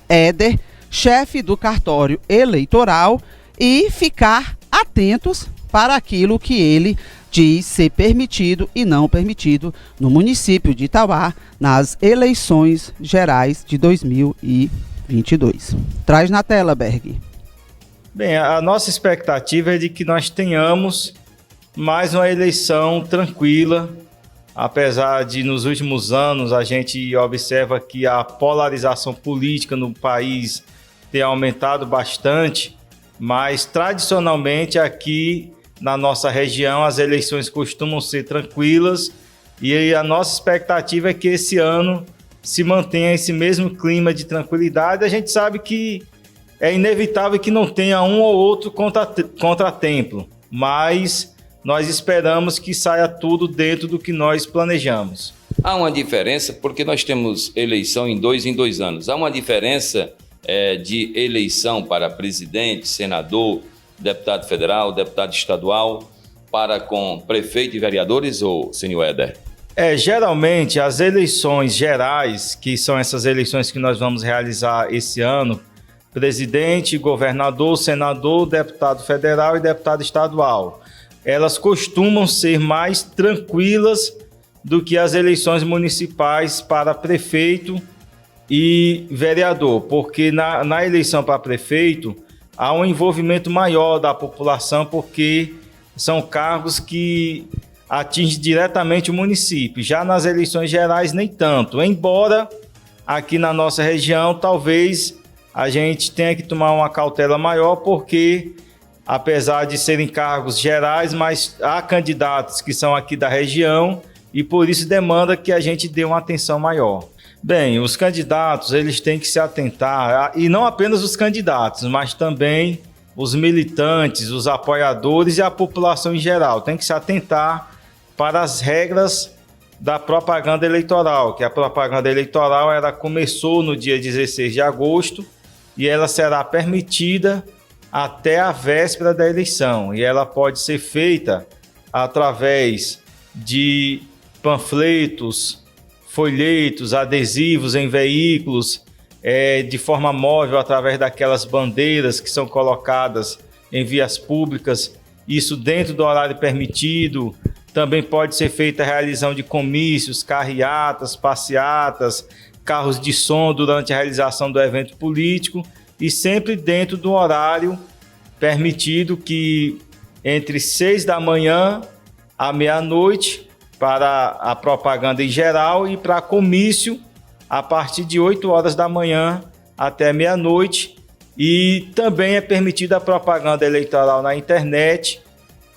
Éder, chefe do cartório eleitoral, e ficar atentos para aquilo que ele diz ser permitido e não permitido no município de Itauá nas eleições gerais de 2022. Traz na tela, Berg. Bem, a nossa expectativa é de que nós tenhamos mais uma eleição tranquila, apesar de nos últimos anos a gente observa que a polarização política no país tem aumentado bastante, mas tradicionalmente aqui na nossa região as eleições costumam ser tranquilas e a nossa expectativa é que esse ano se mantenha esse mesmo clima de tranquilidade. A gente sabe que é inevitável que não tenha um ou outro contratempo, mas nós esperamos que saia tudo dentro do que nós planejamos. Há uma diferença, porque nós temos eleição em 2 anos. Há uma diferença de eleição para presidente, senador, deputado federal, deputado estadual, para com prefeito e vereadores, ou senhor Éder? Geralmente as eleições gerais, que são essas eleições que nós vamos realizar esse ano, presidente, governador, senador, deputado federal e deputado estadual, elas costumam ser mais tranquilas do que as eleições municipais para prefeito e vereador, porque na eleição para prefeito há um envolvimento maior da população, porque são cargos que atingem diretamente o município. Já nas eleições gerais, nem tanto, embora aqui na nossa região talvez a gente tenha que tomar uma cautela maior, porque apesar de serem cargos gerais, mas há candidatos que são aqui da região e por isso demanda que a gente dê uma atenção maior. Bem, os candidatos eles têm que se atentar, e não apenas os candidatos, mas também os militantes, os apoiadores e a população em geral, tem que se atentar para as regras da propaganda eleitoral, que a propaganda eleitoral ela começou no dia 16 de agosto e ela será permitida até a véspera da eleição, e ela pode ser feita através de panfletos, folhetos, adesivos em veículos, de forma móvel, através daquelas bandeiras que são colocadas em vias públicas, isso dentro do horário permitido. Também pode ser feita a realização de comícios, carreatas, passeatas, carros de som durante a realização do evento político e sempre dentro do horário permitido, que entre 6 da manhã à meia-noite, para a propaganda em geral, e para comício a partir de 8 horas da manhã até meia-noite. E também é permitida a propaganda eleitoral na internet,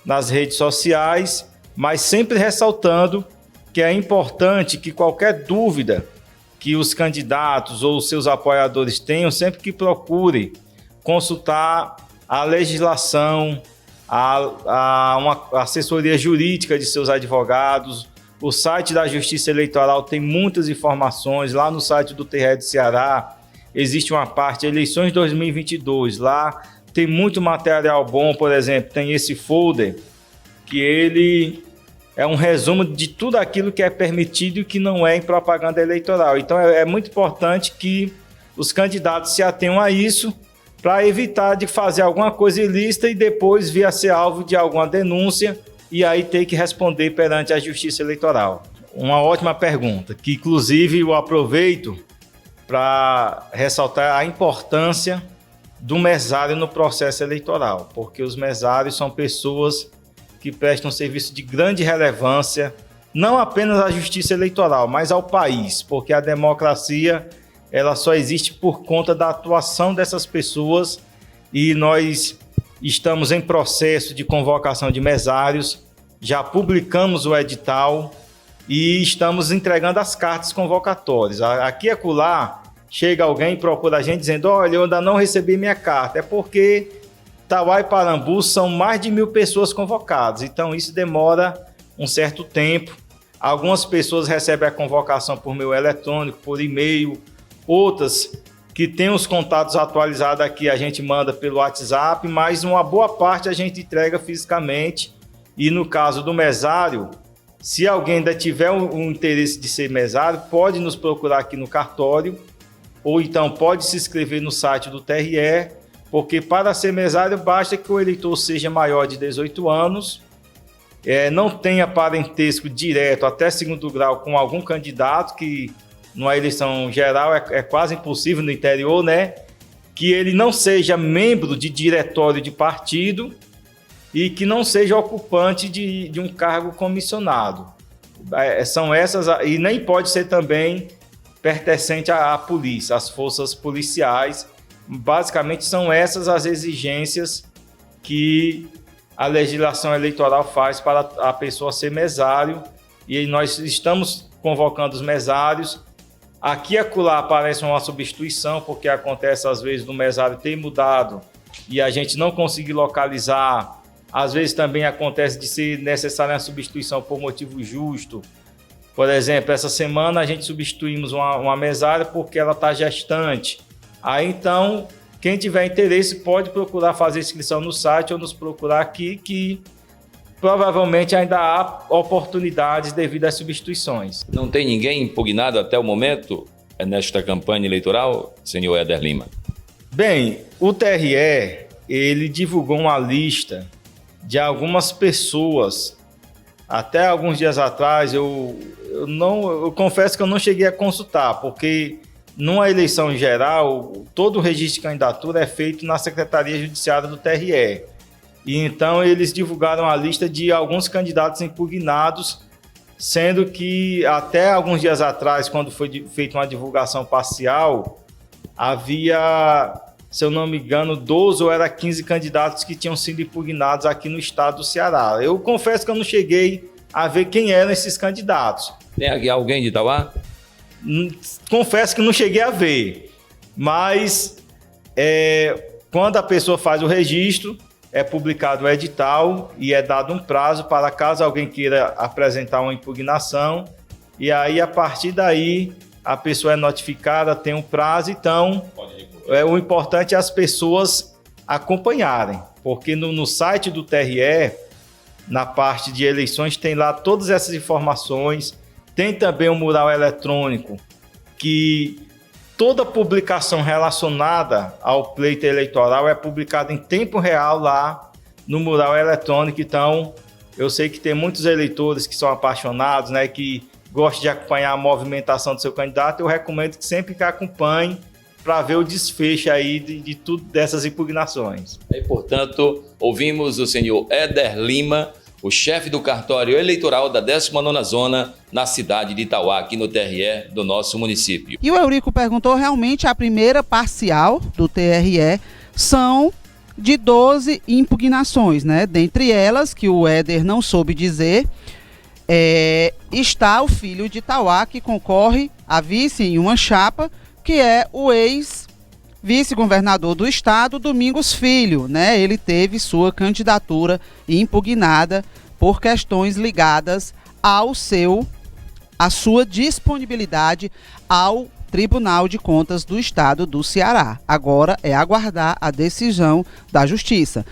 nas redes sociais, mas sempre ressaltando que é importante que qualquer dúvida que os candidatos ou seus apoiadores tenham, sempre que procurem consultar a legislação, uma assessoria jurídica de seus advogados. O site da Justiça Eleitoral tem muitas informações. Lá no site do TRE do Ceará existe uma parte, Eleições 2022, lá tem muito material bom. Por exemplo, tem esse folder, que ele é um resumo de tudo aquilo que é permitido e que não é em propaganda eleitoral. Então é muito importante que os candidatos se atenham a isso, para evitar de fazer alguma coisa ilícita e depois vir a ser alvo de alguma denúncia e aí ter que responder perante a Justiça Eleitoral. Uma ótima pergunta, que inclusive eu aproveito para ressaltar a importância do mesário no processo eleitoral, porque os mesários são pessoas que prestam serviço de grande relevância, não apenas à Justiça Eleitoral, mas ao país, porque a democracia ela só existe por conta da atuação dessas pessoas, e nós estamos em processo de convocação de mesários, já publicamos o edital e estamos entregando as cartas convocatórias. Aqui e acolá chega alguém e procura a gente dizendo: olha, eu ainda não recebi minha carta. É porque Itauá e Parambu são mais de 1.000 pessoas convocadas, então isso demora um certo tempo. Algumas pessoas recebem a convocação por meio eletrônico, por e-mail, outras que têm os contatos atualizados aqui a gente manda pelo WhatsApp, mas uma boa parte a gente entrega fisicamente. E no caso do mesário, se alguém ainda tiver um interesse de ser mesário, pode nos procurar aqui no cartório ou então pode se inscrever no site do TRE, porque para ser mesário basta que o eleitor seja maior de 18 anos, não tenha parentesco direto até segundo grau com algum candidato, que numa eleição geral é quase impossível no interior, né? Que ele não seja membro de diretório de partido e que não seja ocupante de um cargo comissionado. São essas, e nem pode ser também pertencente à polícia, às forças policiais. Basicamente são essas as exigências que a legislação eleitoral faz para a pessoa ser mesário, e nós estamos convocando os mesários. Aqui e acolá aparece uma substituição, porque acontece às vezes do mesário ter mudado e a gente não conseguir localizar. Às vezes também acontece de ser necessária uma substituição por motivo justo. Por exemplo, essa semana a gente substituímos uma mesária porque ela está gestante. Aí então, quem tiver interesse pode procurar fazer inscrição no site ou nos procurar aqui, que provavelmente ainda há oportunidades devido às substituições. Não tem ninguém impugnado até o momento nesta campanha eleitoral, senhor Éder Lima? Bem, o TRE, ele divulgou uma lista de algumas pessoas. Até alguns dias atrás, eu confesso que eu não cheguei a consultar, porque numa eleição geral, todo o registro de candidatura é feito na Secretaria Judiciária do TRE. E então eles divulgaram a lista de alguns candidatos impugnados, sendo que até alguns dias atrás, quando foi feita uma divulgação parcial, havia, se eu não me engano, 12 ou era 15 candidatos que tinham sido impugnados aqui no estado do Ceará. Eu confesso que eu não cheguei a ver quem eram esses candidatos. Tem aqui alguém de Itauá? Confesso que não cheguei a ver, mas quando a pessoa faz o registro, é publicado o edital e é dado um prazo para caso alguém queira apresentar uma impugnação, e aí a partir daí a pessoa é notificada, tem um prazo. Então o importante é as pessoas acompanharem, porque no site do TRE, na parte de eleições, tem lá todas essas informações. Tem também um mural eletrônico, que toda publicação relacionada ao pleito eleitoral é publicada em tempo real lá no mural eletrônico. Então, eu sei que tem muitos eleitores que são apaixonados, né, que gostam de acompanhar a movimentação do seu candidato. Eu recomendo que sempre que acompanhe para ver o desfecho aí de tudo dessas impugnações. E, portanto, ouvimos o senhor Éder Lima, o chefe do cartório eleitoral da 19ª Zona, na cidade de Itauá, aqui no TRE do nosso município. E o Eurico perguntou, realmente a primeira parcial do TRE são de 12 impugnações, né? Dentre elas, que o Éder não soube dizer, está o filho de Itauá, que concorre a vice em uma chapa, que é o ex-vice-governador do estado, Domingos Filho, né? Ele teve sua candidatura impugnada por questões ligadas à sua disponibilidade ao Tribunal de Contas do Estado do Ceará. Agora é aguardar a decisão da Justiça.